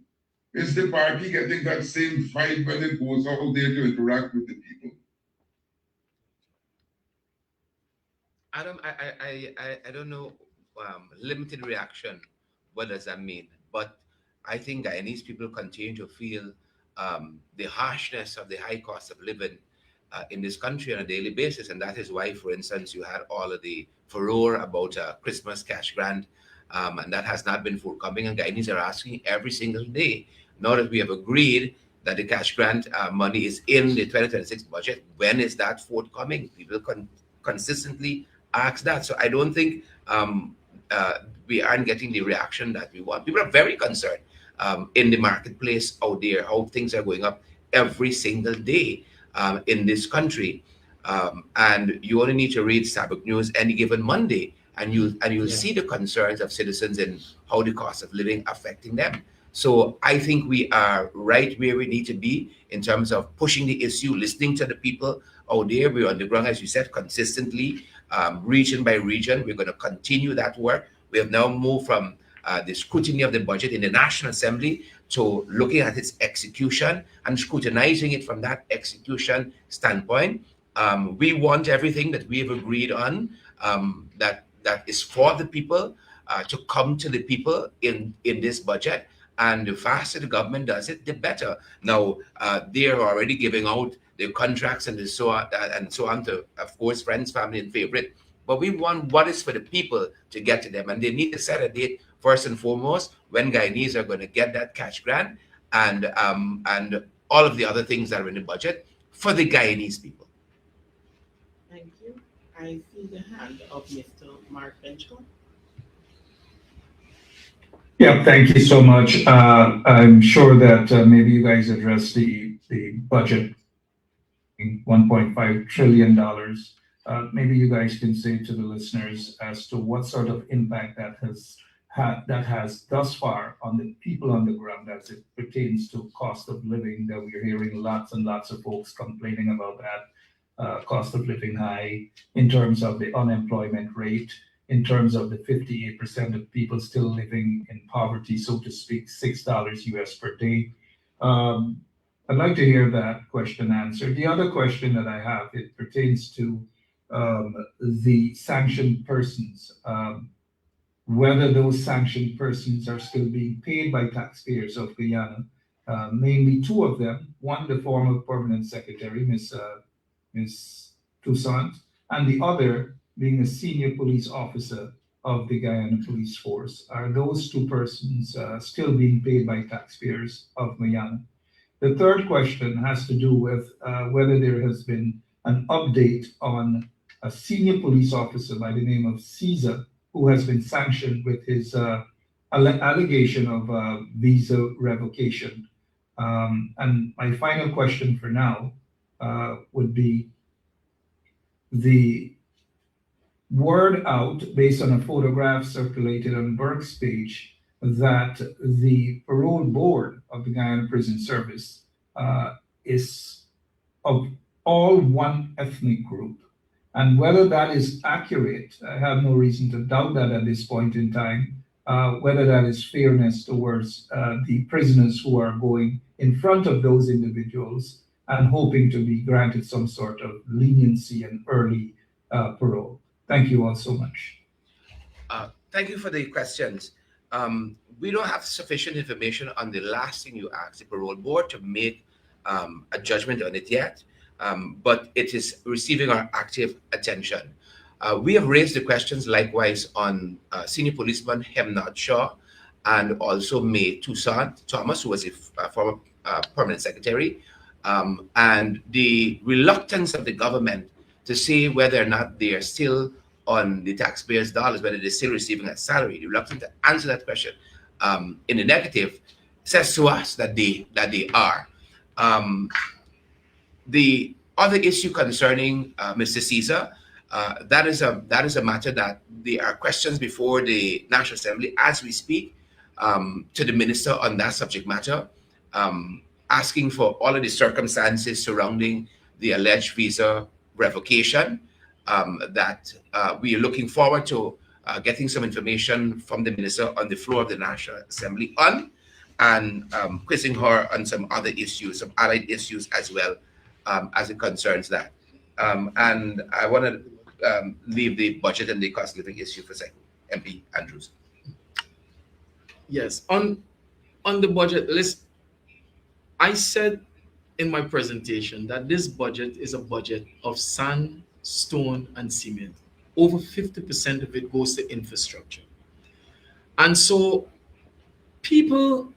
Is the party getting that same vibe when it goes out there to interact with the people? Adam, I don't know, limited reaction. What does that mean? But I think Guyanese people continue to feel the harshness of the high cost of living in this country on a daily basis. And that is why, for instance, you had all of the furore about a Christmas cash grant, and that has not been forthcoming. And Guyanese are asking every single day, now that we have agreed that the cash grant money is in the 2026 budget, when is that forthcoming? People consistently ask that. So I don't think we aren't getting the reaction that we want. People are very concerned in the marketplace out there, how things are going up every single day in this country. And you only need to read Sabbath News any given Monday, and you'll see the concerns of citizens and how the cost of living affecting them. So I think we are right where we need to be in terms of pushing the issue, listening to the people out there. We're on the ground, as you said, consistently, region by region. We're going to continue that work. We have now moved from the scrutiny of the budget in the National Assembly to looking at its execution and scrutinizing it from that execution standpoint. We want everything that we have agreed on that is for the people to come to the people in this budget. And the faster the government does it, the better. Now, they're already giving out the contracts and so on to, of course, friends, family, and favorite. But we want what is for the people to get to them. And they need to set a date, first and foremost, when Guyanese are going to get that cash grant and all of the other things that are in the budget for the Guyanese people. Thank you. I see the hand of Mr. Mark Benchko. Yeah, thank you so much. I'm sure that maybe you guys addressed the budget, $1.5 trillion. Maybe you guys can say to the listeners as to what sort of impact that has thus far on the people on the ground as it pertains to cost of living. That we're hearing lots and lots of folks complaining about that cost of living high in terms of the unemployment rate, in terms of the 58% of people still living in poverty, so to speak, $6 US per day. I'd like to hear that question answered. The other question that I have, it pertains to the sanctioned persons, whether those sanctioned persons are still being paid by taxpayers of Guyana, mainly two of them, one the former permanent secretary, Ms. Toussaint, and the other being a senior police officer of the Guyana Police Force. Are those two persons still being paid by taxpayers of Guyana? The third question has to do with whether there has been an update on a senior police officer by the name of Caesar, who has been sanctioned with his allegation of visa revocation. And my final question for now would be the word out based on a photograph circulated on Burke's page that the parole board of the Guyana Prison Service is of all one ethnic group. And whether that is accurate, I have no reason to doubt that at this point in time, whether that is fairness towards the prisoners who are going in front of those individuals and hoping to be granted some sort of leniency and early parole. Thank you all so much. Thank you for the questions. We don't have sufficient information on the last thing you asked, the parole board, to make a judgment on it yet, but it is receiving our active attention. We have raised the questions likewise on Senior Policeman Hemnod Shaw and also May Toussaint Thomas, who was a former permanent secretary, and the reluctance of the government to say whether or not they are still on the taxpayers' dollars, whether they're still receiving a salary. The reluctant to answer that question in the negative says to us that they are. Um, the other issue concerning Mr. Caesar, that is a matter that there are questions before the National Assembly as we speak to the minister on that subject matter, asking for all of the circumstances surrounding the alleged visa revocation. That we are looking forward to getting some information from the minister on the floor of the National Assembly on, and quizzing her on some other issues, some allied issues as well, as it concerns that. And I want to leave the budget and the cost of living issue for a second. MP Andrews. Yes, on the budget list, I said in my presentation that this budget is a budget of sand, stone, and cement. Over 50% of it goes to infrastructure. And so people,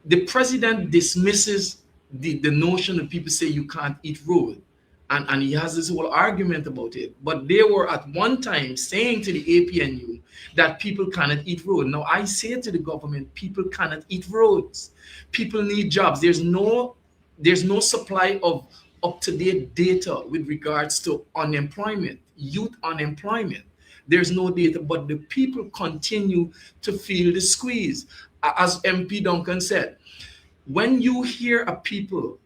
the president dismisses the notion that people say you can't eat road. And he has this whole argument about it. But they were at one time saying to the APNU that people cannot eat road. Now I say to the government, people cannot eat roads. People need jobs. There's no supply of up-to-date data with regards to unemployment, youth unemployment. There's no data, but the people continue to feel the squeeze. As MP Duncan said, when you hear a people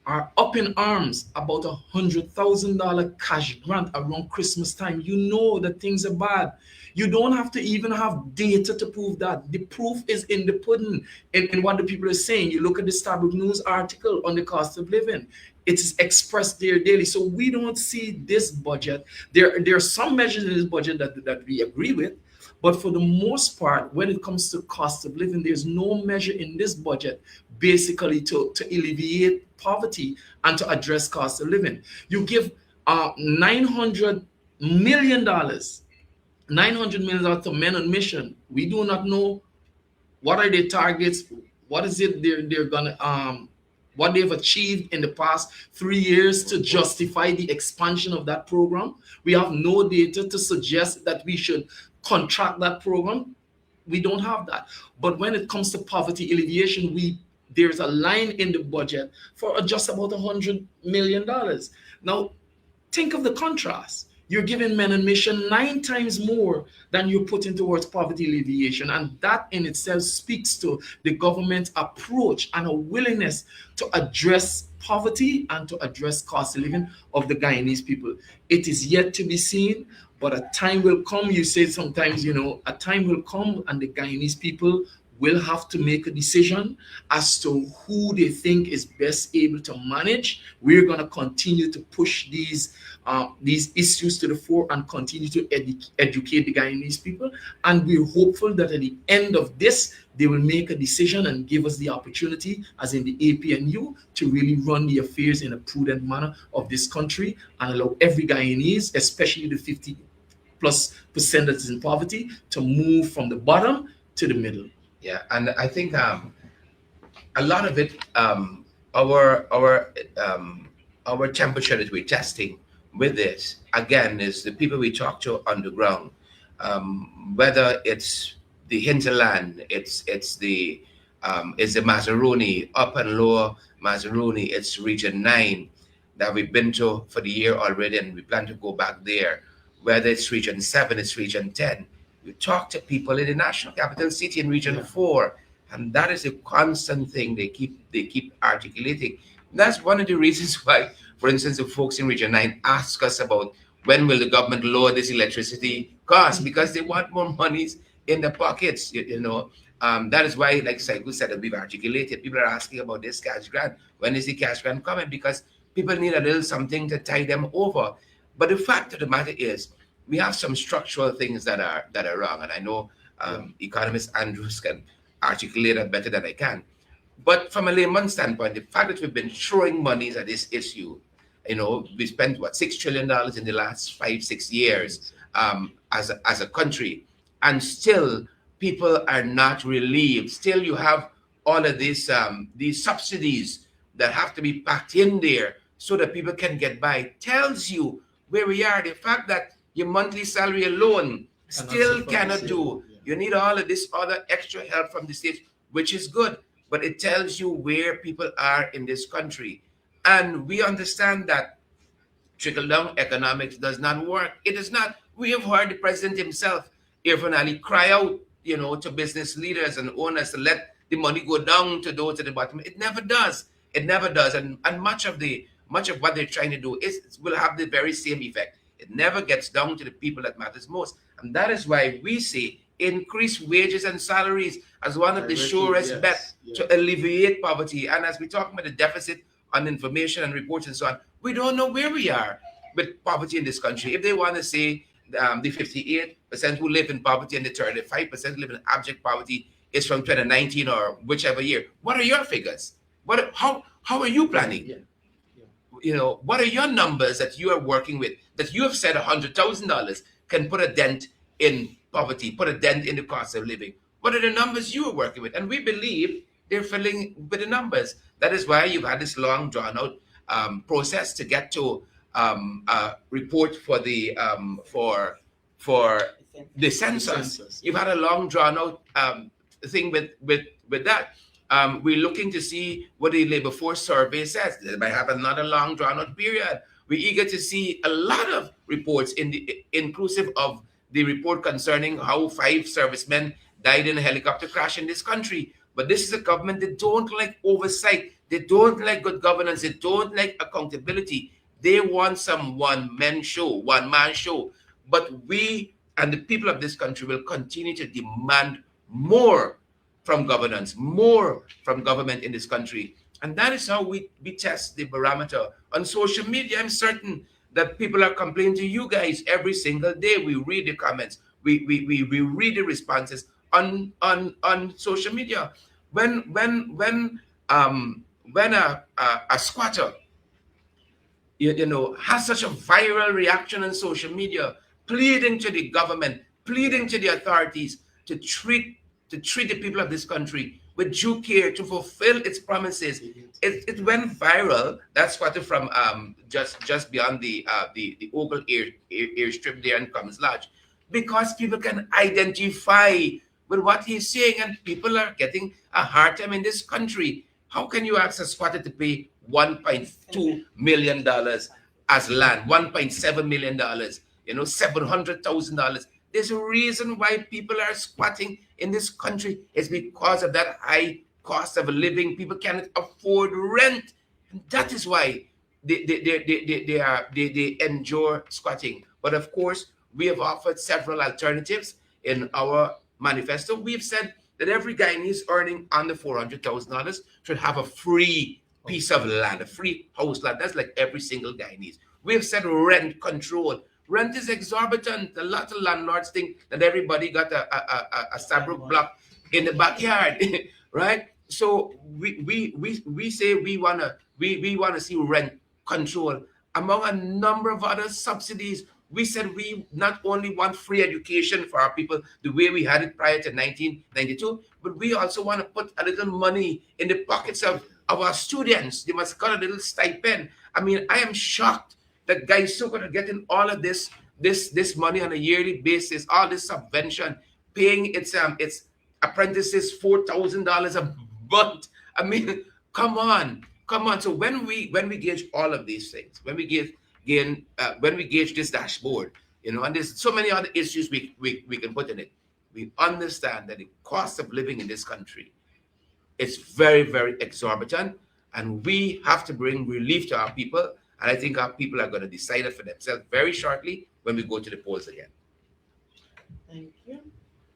are up in arms about $100,000 cash grant around Christmas time, you know that things are bad. You don't have to even have data to prove that. The proof is in the pudding, in what the people are saying. You look at the Starbucks News article on the cost of living. It is expressed there daily. So we don't see this budget. There are some measures in this budget that we agree with, but for the most part, when it comes to cost of living, there's no measure in this budget basically to alleviate poverty and to address cost of living. You give $900 million to men on mission. We do not know what are their targets, what is it they're gonna what they've achieved in the past 3 years to justify the expansion of that program. We have no data to suggest that we should contract that program. We don't have that. But when it comes to poverty alleviation, there's a line in the budget for just about $100 million. Now, think of the contrast. You're giving men on mission 9 times more than you're putting towards poverty alleviation. And that in itself speaks to the government's approach and a willingness to address poverty and to address cost of living of the Guyanese people. It is yet to be seen, but a time will come. You say sometimes, a time will come and the Guyanese people will have to make a decision as to who they think is best able to manage. We're going to continue to push these issues to the fore and continue to educate the Guyanese people. And we're hopeful that at the end of this, they will make a decision and give us the opportunity, as in the APNU, to really run the affairs in a prudent manner of this country and allow every Guyanese, especially the 50+% that is in poverty, to move from the bottom to the middle. Yeah, and I think a lot of it, our temperature that we're testing with this again is the people we talk to on the ground, whether it's the hinterland, it's the Mazaruni, up and lower Mazaruni, it's Region 9 that we've been to for the year already, and we plan to go back there. Whether it's Region 7, it's Region 10. We talk to people in the national capital city in Region 4, and that is a constant thing they keep articulating. That's one of the reasons why, for instance, the folks in Region 9 ask us about when will the government lower this electricity cost, because they want more monies in the pockets. That is why, like Saigu said, that we've articulated. People are asking about this cash grant. When is the cash grant coming? Because people need a little something to tie them over. But the fact of the matter is, we have some structural things that are wrong, and I know economist Andrews can articulate that better than I can. But from a layman's standpoint, the fact that we've been throwing monies at this issue, we spent $6 trillion in the last 5-6 years as a country, and still people are not relieved. Still, you have all of these subsidies that have to be packed in there so that people can get by. Tells you where we are. The fact that Your monthly salary alone still suffice, cannot yeah. do. You need all of this other extra help from the state, which is good, but it tells you where people are in this country. And we understand that trickle down economics does not work. It is not. We have heard the president himself, Irfan Ali, cry out, to business leaders and owners to let the money go down to those at the bottom. It never does. It never does. And much of what they're trying to do will have the very same effect. It never gets down to the people that matters most. And that is why we say increase wages and salaries as one of the surest bet to alleviate poverty. And as we talk about the deficit on information and reports and so on, we don't know where we are with poverty in this country. If they want to say the 58% who live in poverty and the 35% live in abject poverty is from 2019 or whichever year, what are your figures? How are you planning? What are your numbers that you are working with that you have said $100,000 can put a dent in poverty, put a dent in the cost of living? What are the numbers you are working with? And we believe they're filling with the numbers. That is why you've had this long, drawn-out process to get to a report for the census. You've had a long, drawn-out thing with that. We're looking to see what the labor force survey says. They might have another long, drawn-out period. We're eager to see a lot of reports inclusive of the report concerning how 5 servicemen died in a helicopter crash in this country. But this is a government that don't like oversight. They don't like good governance. They don't like accountability. They want some one-man show. But we and the people of this country will continue to demand more from governance, more from government in this country. And that is how we test the barometer. On social media, I'm certain that people are complaining to you guys every single day. We read the comments. We read the responses on social media. When a squatter has such a viral reaction on social media, pleading to the government, pleading to the authorities to treat the people of this country with due care, to fulfill its promises. It went viral. That's what from just beyond the Ogle airstrip there in Commons Lodge, because people can identify with what he's saying, and people are getting a hard time in this country. How can you ask a squatter to pay $1.2 million as land, $1.7 million, $700,000? There's a reason why people are squatting in this country. It's because of that high cost of living. People cannot afford rent. And that is why they endure squatting. But of course, we have offered several alternatives in our manifesto. We've said that every Guyanese earning under $400,000 should have a free piece of land, a free house land. That's like every single Guyanese. We've said rent control. Rent is exorbitant. A lot of landlords think that everybody got a Stabrook block in the backyard, right? So we say we wanna see rent control among a number of other subsidies. We said we not only want free education for our people the way we had it prior to 1992, but we also want to put a little money in the pockets of our students. They must got a little stipend. I mean, I am shocked that guys so good are getting all of this money on a yearly basis, all this subvention, paying its apprentices $4,000 a month. I mean, come on. So when we gauge all of these things, when we gauge this dashboard, and there's so many other issues we can put in it, we understand that the cost of living in this country is very, very exorbitant, and we have to bring relief to our people. And I think our people are going to decide it for themselves very shortly when we go to the polls again. Thank you.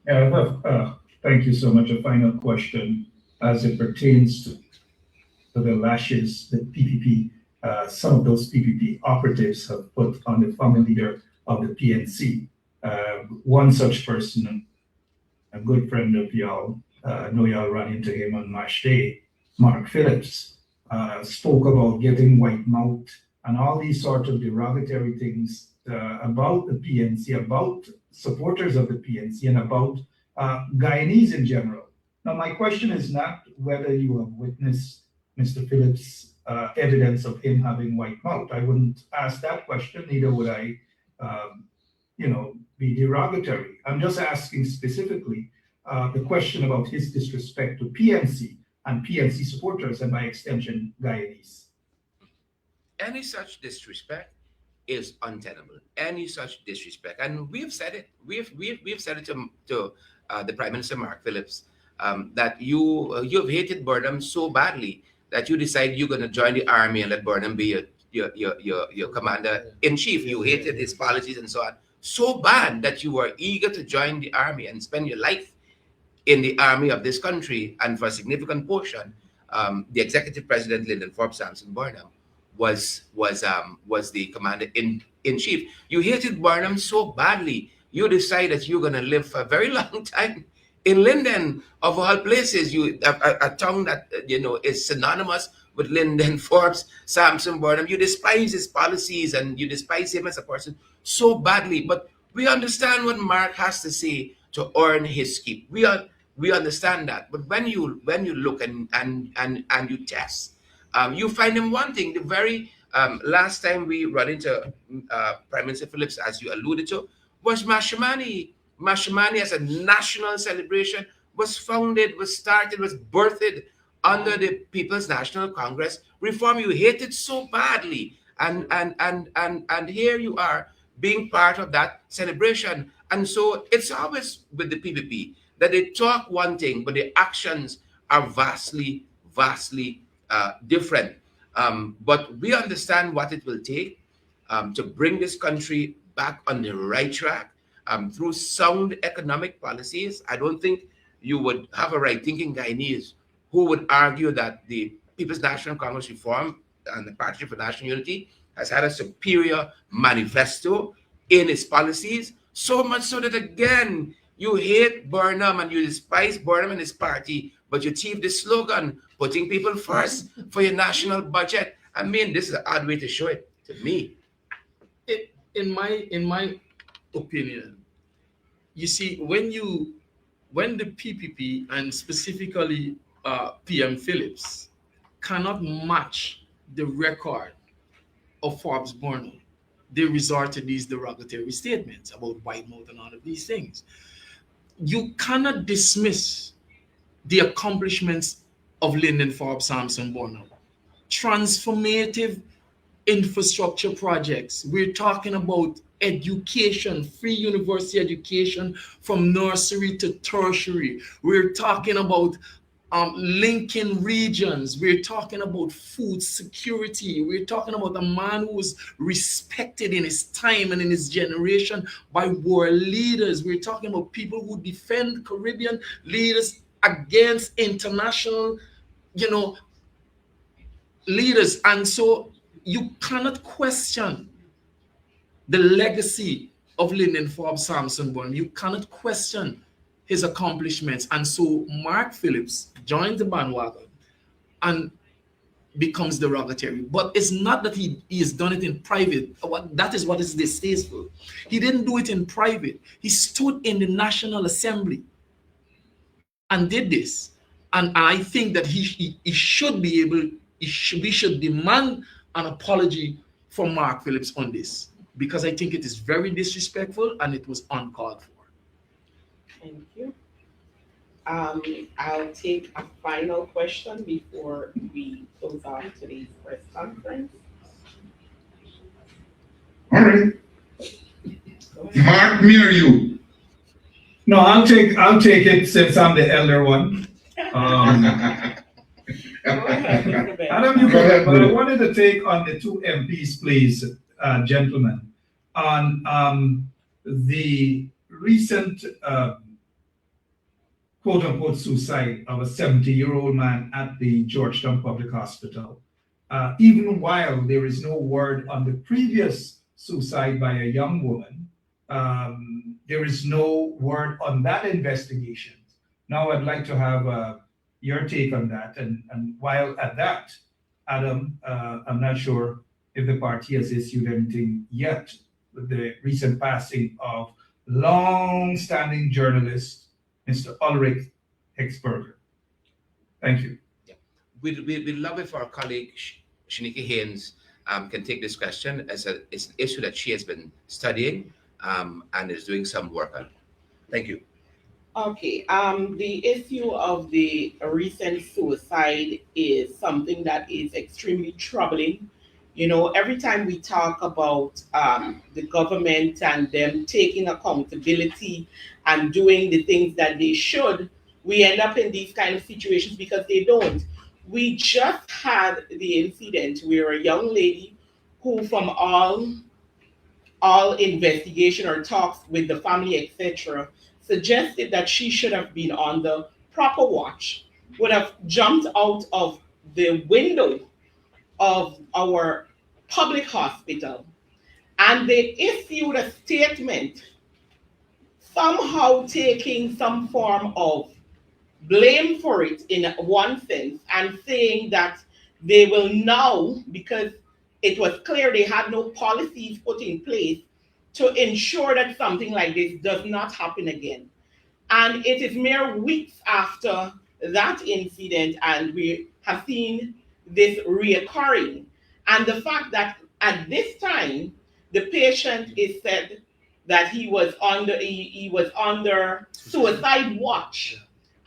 Yeah, thank you so much. A final question as it pertains to the lashes that PPP, some of those PPP operatives have put on the former leader of the PNC. One such person, a good friend of y'all, I know y'all ran into him on March Day, Mark Phillips, spoke about getting white mouth and all these sorts of derogatory things about the PNC, about supporters of the PNC, and about Guyanese in general. Now, my question is not whether you have witnessed Mr. Phillips' evidence of him having white mouth. I wouldn't ask that question, neither would I be derogatory. I'm just asking specifically the question about his disrespect to PNC and PNC supporters, and by extension, Guyanese. Any such disrespect is untenable. Any such disrespect, and we've said it. We've said it to the Prime Minister Mark Phillips, that you've hated Burnham so badly that you decide you're going to join the army and let Burnham be your commander in chief. You hated his policies and so on so bad that you were eager to join the army and spend your life in the army of this country. And for a significant portion, the executive president Lyndon Forbes Sampson Burnham was the commander in chief. You hated Burnham so badly, you decide that you're going to live for a very long time in Linden, of all places. A town that is synonymous with Lyndon Forbes Sampson Burnham. You despise his policies and you despise him as a person so badly. But we understand what Mark has to say to earn his keep. We understand that. But when you look and you test, you find him wanting. The very last time we run into Prime Minister Phillips, as you alluded to, was Mashamani. Mashamani, as a national celebration, was founded, was started, was birthed under the People's National Congress reform. You hate it so badly, and here you are being part of that celebration. And so it's always with the PPP that they talk one thing, but the actions are vastly different. But we understand what it will take to bring this country back on the right track through sound economic policies. I don't think you would have a right-thinking Guyanese who would argue that the People's National Congress reform and the Partnership for National Unity has had a superior manifesto in its policies, so much so that, again, you hate Burnham and you despise Burnham and his party, but you achieve the slogan, putting people first for your national budget. I mean, this is an odd way to show it to me. In my opinion, you see, when the PPP and specifically PM Phillips cannot match the record of Forbes Burnham, they resort to these derogatory statements about white mouth and all of these things. You cannot dismiss the accomplishments of Lyndon Forbes Sampson Burnham. Transformative infrastructure projects. We're talking about education, free university education from nursery to tertiary. We're talking about linking regions. We're talking about food security. We're talking about a man who was respected in his time and in his generation by world leaders. We're talking about people who defend Caribbean leaders against international, leaders. And so you cannot question the legacy of Lyndon Forbes Sampson Burnham. You cannot question his accomplishments. And so Mark Phillips joins the bandwagon and becomes derogatory. But it's not that he has done it in private. That is what is distasteful. He didn't do it in private. He stood in the National Assembly and did this. And I think that he should be able, we should demand an apology from Mark Phillips on this, because I think it is very disrespectful and it was uncalled for. Thank you. I'll take a final question before we close off today's press conference. All right. Mark, me or you? No, I'll take it since I'm the elder one. Adam, you go ahead, but I wanted to take on the two MPs, please, gentlemen, on the recent quote-unquote suicide of a 70-year-old man at the Georgetown Public Hospital. Even while there is no word on the previous suicide by a young woman, there is no word on that investigation. Now I'd like to have your take on that. And while at that, Adam, I'm not sure if the party has issued anything yet with the recent passing of long-standing journalist, Mr. Ulrich Hexberger. Thank you. Yeah. We'd love if our colleague Shanika Haynes can take this question as it's an issue that she has been studying and is doing some work on. Thank you. Okay, the issue of the recent suicide is something that is extremely troubling. You know, every time we talk about the government and them taking accountability and doing the things that they should, we end up in these kind of situations because they don't. We just had the incident where a young lady who, from all investigation or talks with the family, etc., suggested that she should have been on the proper watch, would have jumped out of the window of our public hospital. And they issued a statement, somehow taking some form of blame for it in one sense and saying that they will now, because it was clear they had no policies put in place to ensure that something like this does not happen again. And it is mere weeks after that incident, and we have seen this reoccurring. And the fact that at this time, the patient is said that he was under suicide watch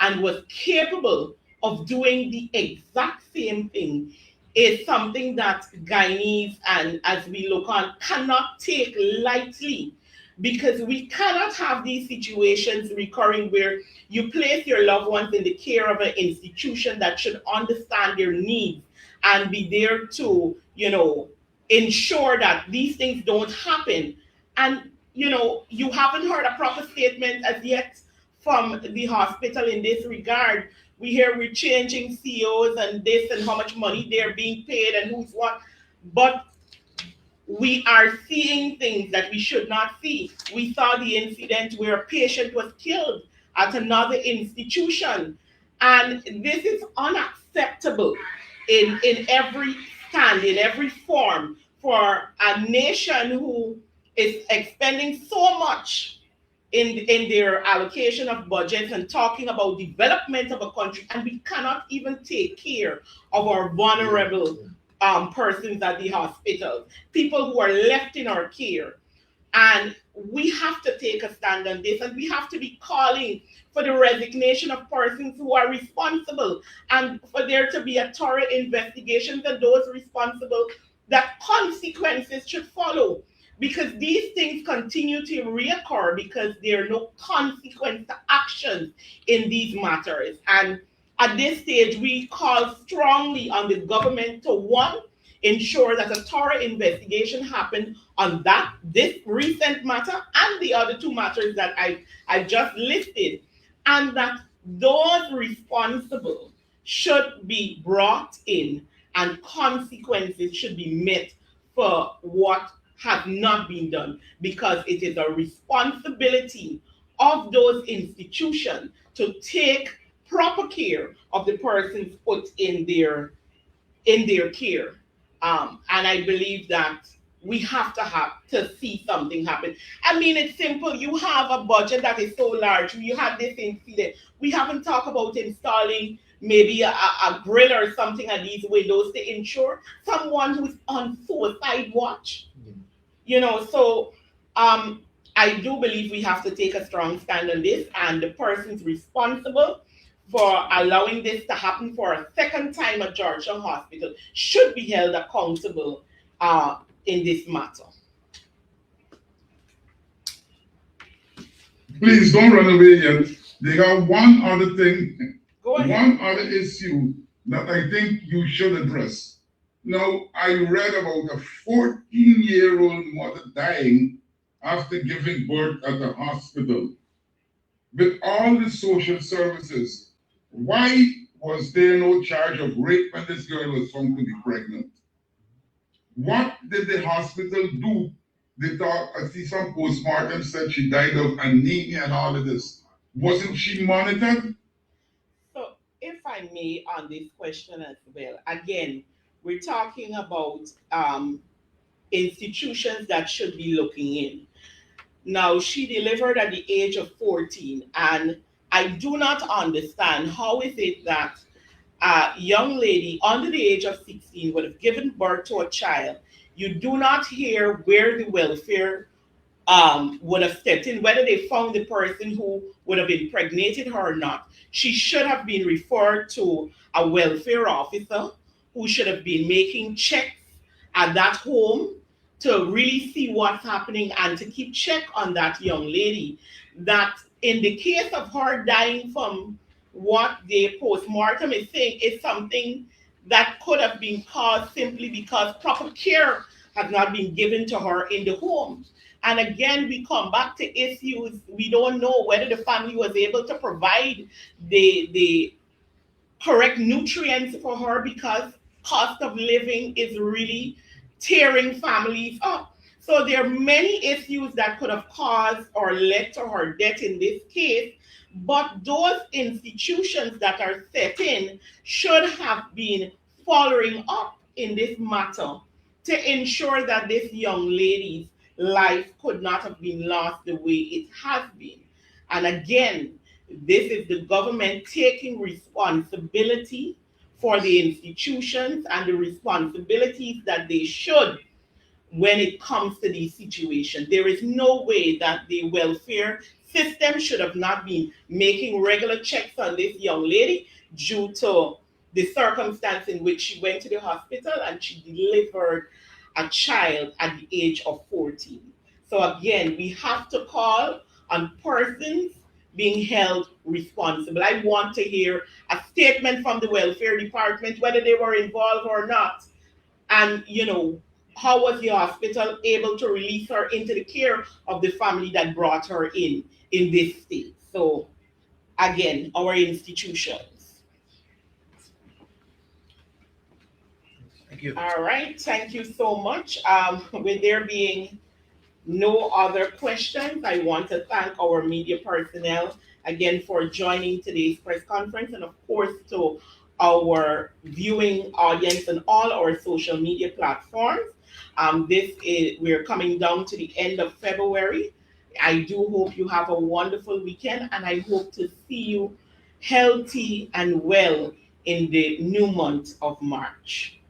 and was capable of doing the exact same thing is something that Guyanese and as we look on cannot take lightly, because we cannot have these situations recurring where you place your loved ones in the care of an institution that should understand their needs and be there to, ensure that these things don't happen. And, you haven't heard a proper statement as yet from the hospital in this regard. We hear we're changing CEOs and this and how much money they're being paid and who's what. But we are seeing things that we should not see. We saw the incident where a patient was killed at another institution. And this is unacceptable in every stand, in every form, for a nation who is expending so much in their allocation of budgets and talking about development of a country, and we cannot even take care of our vulnerable persons at the hospitals, people who are left in our care. And we have to take a stand on this, and we have to be calling for the resignation of persons who are responsible, and for there to be a thorough investigations and those responsible, that consequences should follow, because these things continue to reoccur because there are no consequence to actions in these matters. And at this stage, we call strongly on the government to, one, ensure that a thorough investigation happen on this recent matter and the other two matters that I just listed, and that those responsible should be brought in and consequences should be met for what have not been done, because it is a responsibility of those institutions to take proper care of the persons put in their care. And I believe that we have to see something happen. I mean, it's simple. You have a budget that is so large. You have this incident. We haven't talked about installing maybe a grill or something at these windows to ensure someone who's on suicide watch. So I do believe we have to take a strong stand on this, and the persons responsible for allowing this to happen for a second time at Georgetown Hospital should be held accountable in this matter. Please don't run away yet. They got one other thing, Go ahead. one other issue that I think you should address. Now, I read about a 14-year-old mother dying after giving birth at the hospital. With all the social services, why was there no charge of rape when this girl was found to be pregnant? What did the hospital do? They thought, I see some postmortem said she died of anemia and all of this. Wasn't she monitored? So, if I may, on this question as well, again, we're talking about institutions that should be looking in. Now, she delivered at the age of 14, and I do not understand how is it that a young lady under the age of 16 would have given birth to a child. You do not hear where the welfare would have stepped in, whether they found the person who would have impregnated her or not. She should have been referred to a welfare officer who should have been making checks at that home to really see what's happening and to keep check on that young lady. That in the case of her dying from what the postmortem is saying is something that could have been caused simply because proper care has not been given to her in the home. And again, we come back to issues. We don't know whether the family was able to provide the correct nutrients for her because cost of living is really tearing families up. So there are many issues that could have caused or led to her death in this case, but those institutions that are set in should have been following up in this matter to ensure that this young lady's life could not have been lost the way it has been. And again, this is the government taking responsibility for the institutions and the responsibilities that they should when it comes to these situations. There is no way that the welfare system should have not been making regular checks on this young lady due to the circumstance in which she went to the hospital and she delivered a child at the age of 14. So again, we have to call on persons being held responsible. I want to hear a statement from the welfare department, whether they were involved or not. And, how was the hospital able to release her into the care of the family that brought her in this state? So, again, our institutions. Thank you. All right, thank you so much. With there being no other questions, I want to thank our media personnel again for joining today's press conference, and of course to our viewing audience on all our social media platforms. We're coming down to the end of February. I do hope you have a wonderful weekend, and I hope to see you healthy and well in the new month of March.